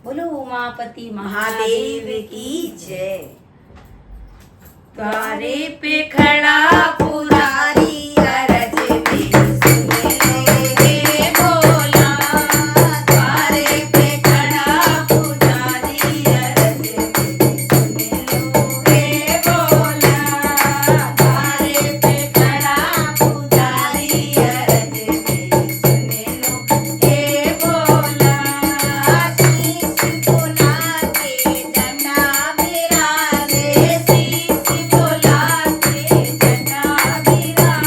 बोलो उमापति महादेव की जय। द्वारे पे खड़ा पुरारी अरज मेरी सुने लो हे भोला। द्वारे पे खड़ा पुरारी अरज मेरी सुने लो हे भोला। द्वारे पे खड़ा पुरारी अरज मेरी सुने लो हे भोला। शीश बोला के डंडा बिराजे, शीश बोला के डंडा बिराजे।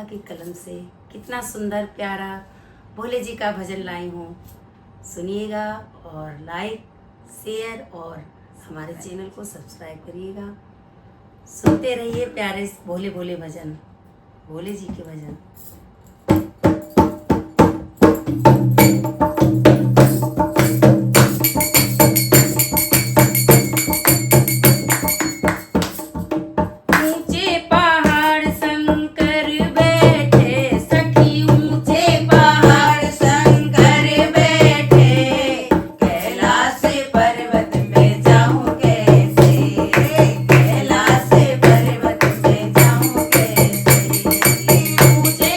की कलम से कितना सुंदर प्यारा भोले जी का भजन लाई हूँ। सुनिएगा और लाइक शेयर और हमारे चैनल को सब्सक्राइब करिएगा। सुनते रहिए प्यारे भोले भोले भजन, भोले जी के भजन। ऊंचे पहाड़ शंकर बैठे सखी, ऊंचे पहाड़ शंकर बैठे, कैलाश पर्वत में जाऊं कैसे, कैलाश पर्वत में जाऊं कैसे। ऊंचे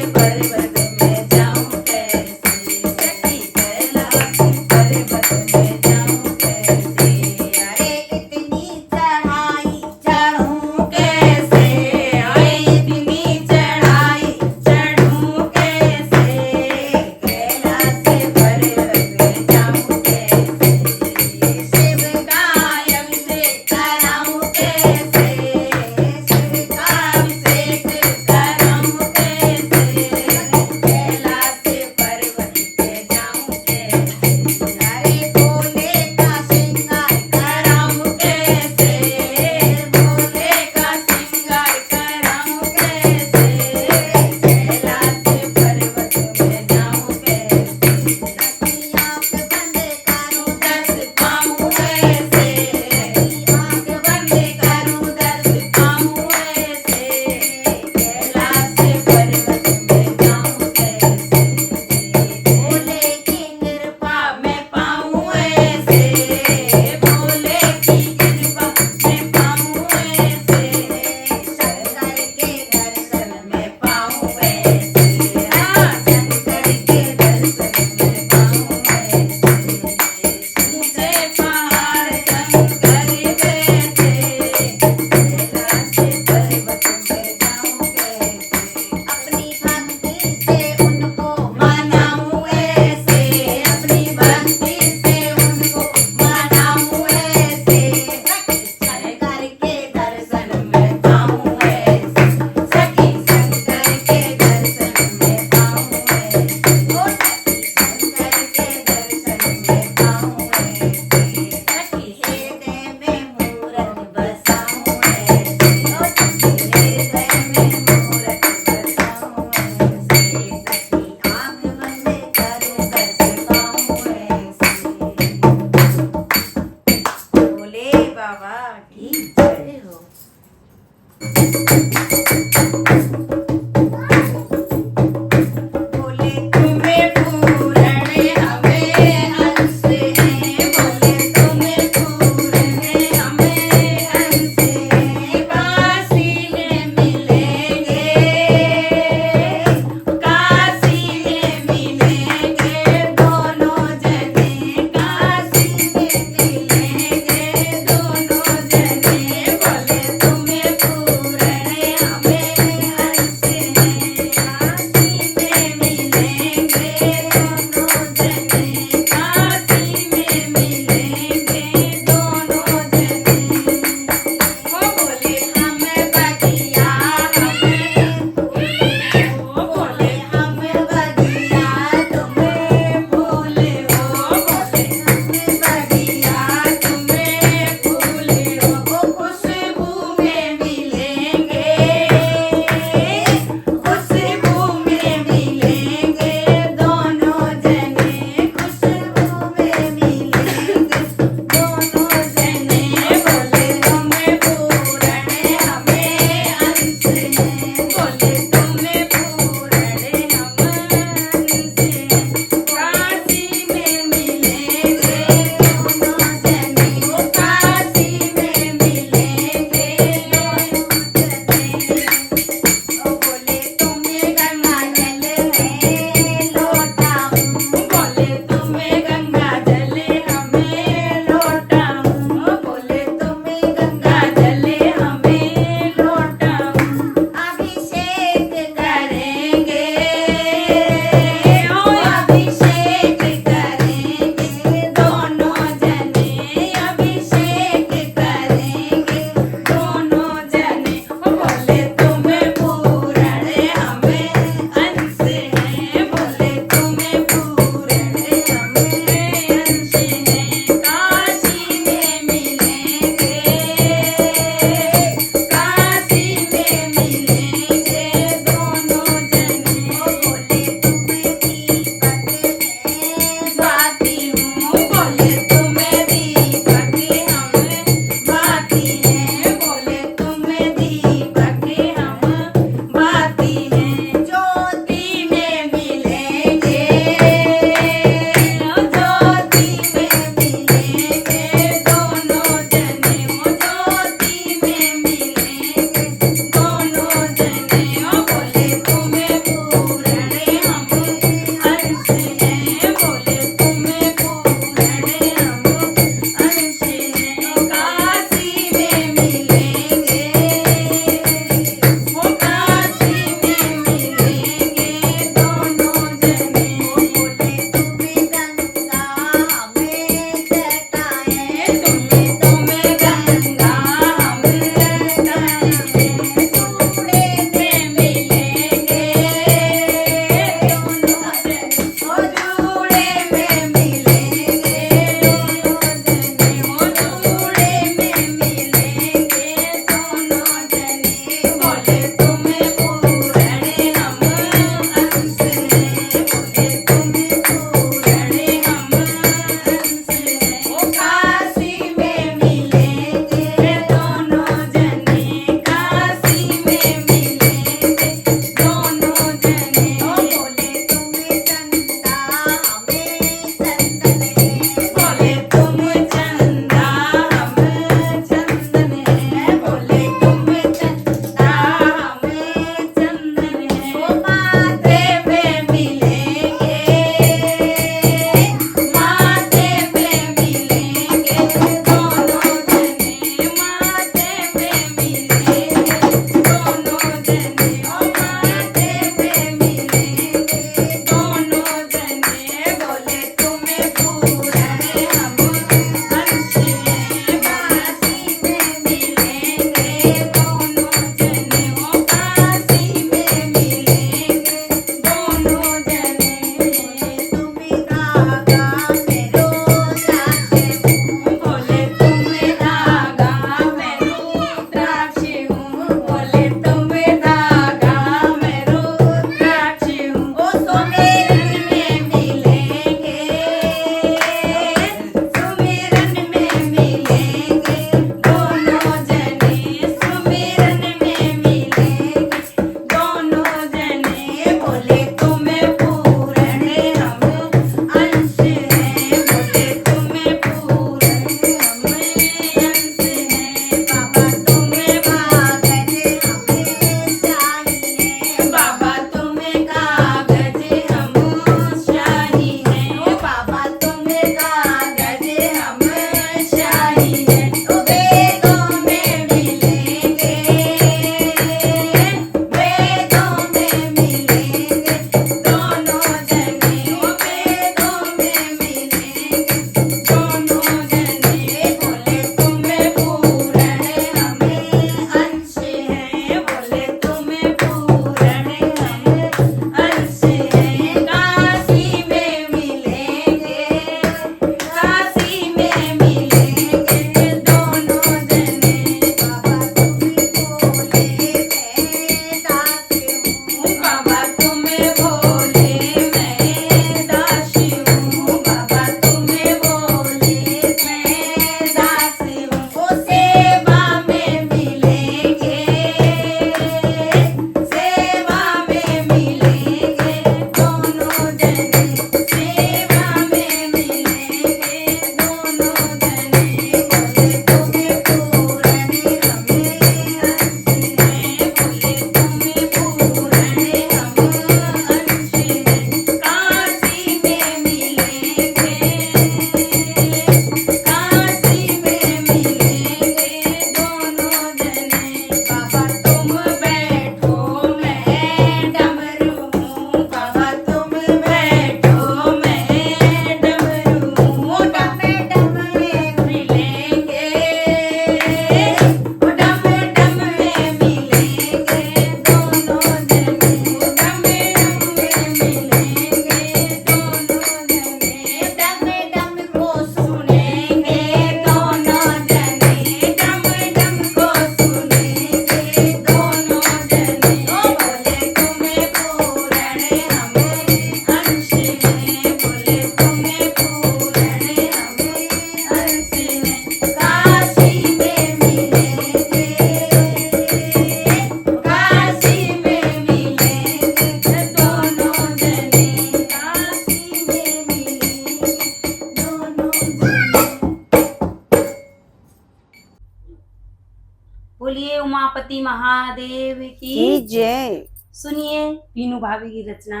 बोलिए उमापति महादेव की की। जय। सुनिए पीनू भाभी की रचना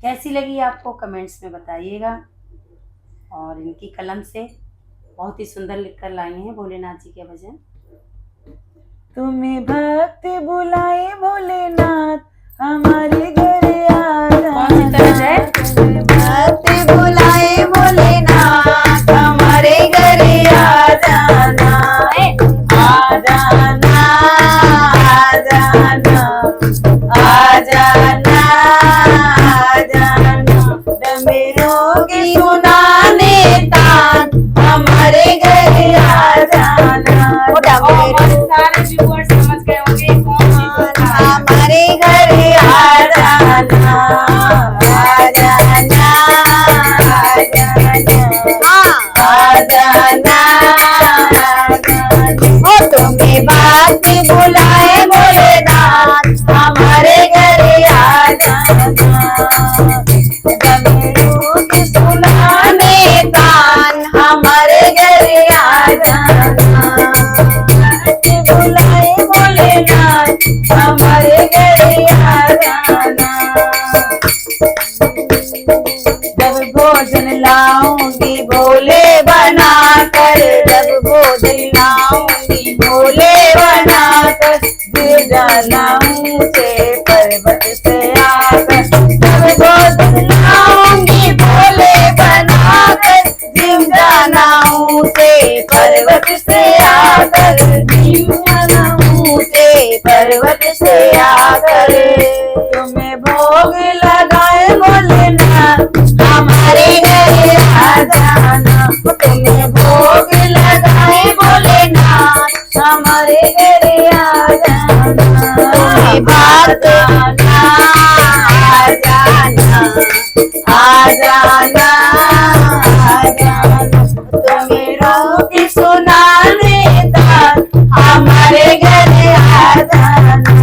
कैसी लगी आपको, कमेंट्स में बताइएगा। और इनकी कलम से बहुत ही सुंदर लिखकर लाई हैं भोलेनाथ जी के भजन। तुम्हें भक्त बुलाए भोलेनाथ हमारे घर आ कौन सी तरज है? तुम्हें भक्त बुलाए भोलेनाथ हमारे घर आ जाना, आ जाना, आ जाना, आ जाना, आ जाना। डमरू की सुनाने तान हमारे घर आ जाना। सारे व्यूअर्स समझ गए होंगे कौन सी रचना है। हमारे घर आ जाना, आ जाना, आ जाना, आ जाना, आ जाना। ओ तुम्हें बात बुलाए भोलेनाथ हमारे घर आ जाना। डमरू की सुनाने तान हमारे घर आ जाना। बुलाए भोलेनाथ हमारे घर आ जाना। जब भोजन लाऊंगी भोले बना कर, जब भोजन लाऊंगी भोले बना कर, गिर जाना ऊंचे पर्वत से आकर। जब भोजन लाऊंगी भोले बना कर, गिर जाना ऊंचे पर्वत से आकर, गिर जाना ऊंचे पर्वत से आकर। तुम्हें भोग लगाए भोलेनाथ हमारे घर आ जाना। तुम्हें भोग लगाए भोलेनाथ हमारे घर आ जाना। बात आना, आ जाना, आ जाना, आ जाना। तुम्हें रोटी सुनाने तान हमारे घर आ जाना।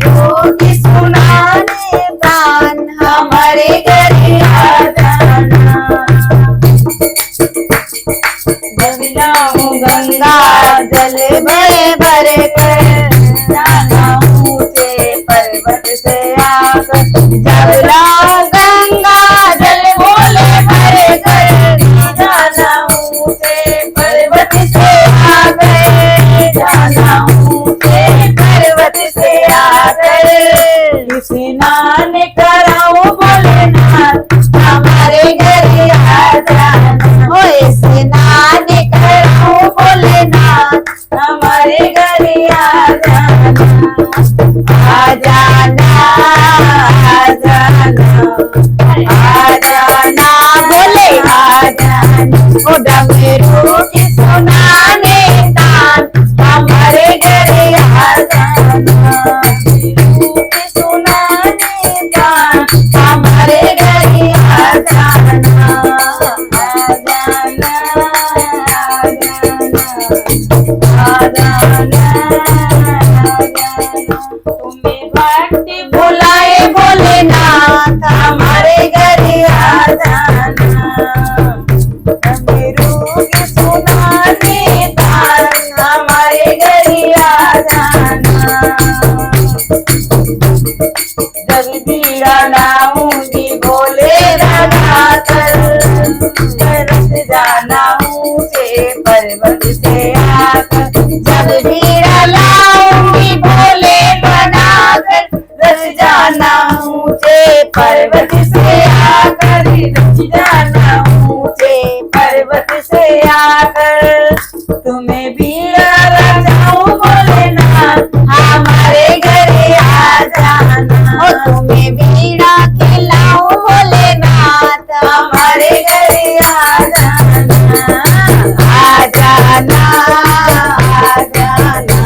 रोटी सुनाने तान हमारे घर आ जाना। जलाऊं गंगा जल भरे भरे कर, जाना ऊंचे पर्वत से आकर। जलाऊं गंगा जल भोले भरे कर, जाना ऊंचे पर्वत से आकर, जाना ऊंचे पर्वत से आकर। स्नान कराओ भोलेनाथ हमारे घर आ जाना। ओ स्नान कराओ भोलेनाथ हमारे घर आ जाना। आ जाना, आ जाना, आ जाना, भोले आ जाना। ओ डमरू की सुनाने तान हमारे घर आ जाना। डमरू की सुनाने तान हमारे घर आ जाना। आ जाना, आ जाना, आ जाना। तुम्हें भक्ति बुलाए भोलेनाथ हमारे घर आ जाना। डमरू की सुनाने तान हमारे घर आ जाना। जब बीड़ा लाऊंगी भोले लगा कर, रस जाना ऊंचे पर्वत से आकर। जब बीड़ा लाऊंगी भोले बना कर, रस जाना ऊंचे पर्वत से आकर, रस जाना ऊंचे पर्वत से आकर। तुम्हें बीड़ा बजाऊं भोलेनाथ हमारे घर आ जाना। ओ तुम्हें बीड़ा खिलाऊं भोलेनाथ हमारे घर आ जाना। आ जाना, आ जाना,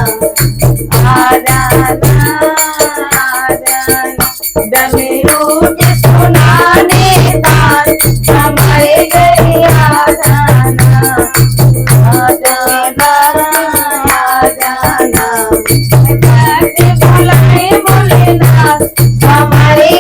आ जाना, आ जाना। डमरू की सुनाने तान हमारे घर आ जाना। आ जाना, आ जाना। बुलाए भोलेनाथ हमारे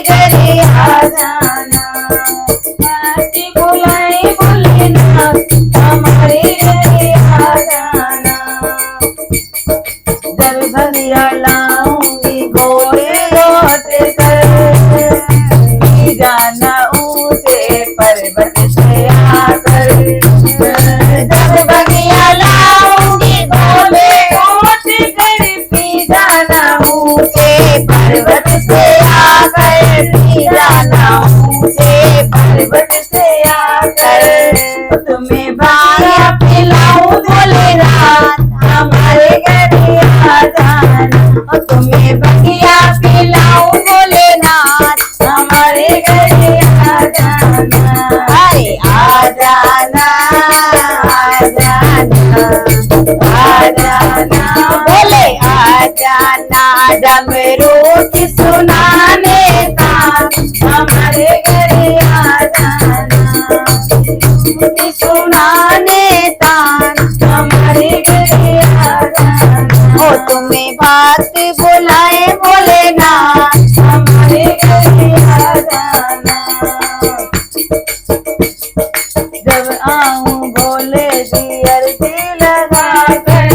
बगिया पिलाऊं भोलेनाथ हमारे घर आ जाना ओ तुम्हें बगिया पिलाऊं भोलेनाथ हमारे घर आ जाना अरे आ जाना आ जाना आ जाना बोले आ जाना डमरू की सुनाने का हमारे घर आ जाना सुनाने तान हमारे घर आ जाना ओ तुम्हें बात बुलाए भोलेनाथ हमारे घर आ जाना जब आऊं भोले जी अर्जी लगा कर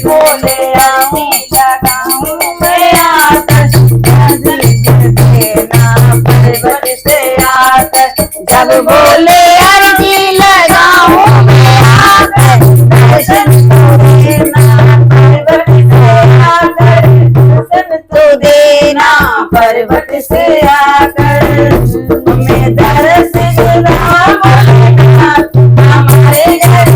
बोले आऊं लगाऊं मैं आकर देना पर्वत से आकर जब बोले अर्जी लगाऊं मैं आकर दर्शन तो देना पर्वत से आकर दर्शन तो देना पर्वत से आकर तुम्हें दर्श हमारे घर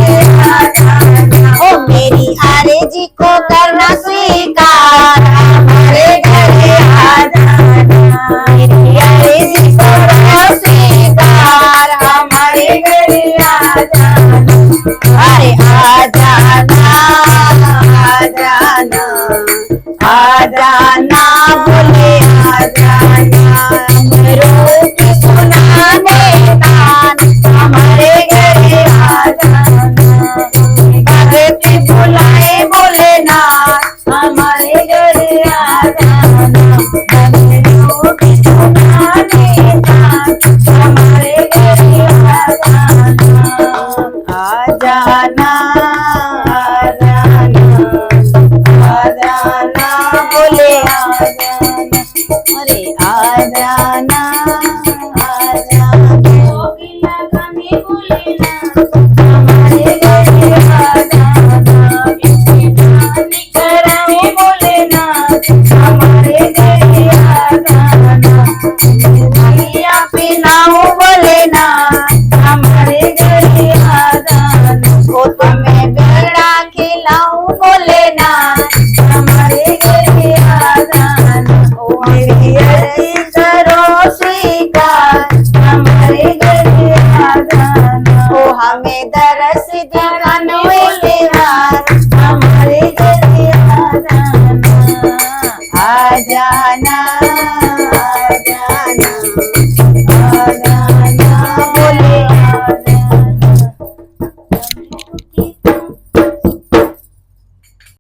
आ जाना ओ मेरी आरज़ी को करना स्वीकार हमारे घर आ जाना मेरी आरज़ी को करना स्वीकार हमारे घर आ जाना अरे आ जाना आ जाना आ जाना बोले आ जाना अमरों की सुनाने तान हमारे घर आ जाना भगत बुलाए भोलेनाथ हमारे घर आ जाना अमरों की सुनाने तान हमारे घर आ जाना आ जाना आ जाना बोले आ जाना अरे आ जाना आ जाना हमारे घर आ जाना कराए भोलेनाथ हमारे घर आ जाना बगिया पिलाऊं भोलेनाथ हमारे घर आ जाना ओ तुम्हें बेड़ा खिलाऊं भोलेनाथ हमारे घर आ जाना ओ मेरी अर्जी करो स्वीकार हमारे घर आ जाना ओ हमें दरस दिखानो इस्तेमार हमारे घर आ जाना आ जाना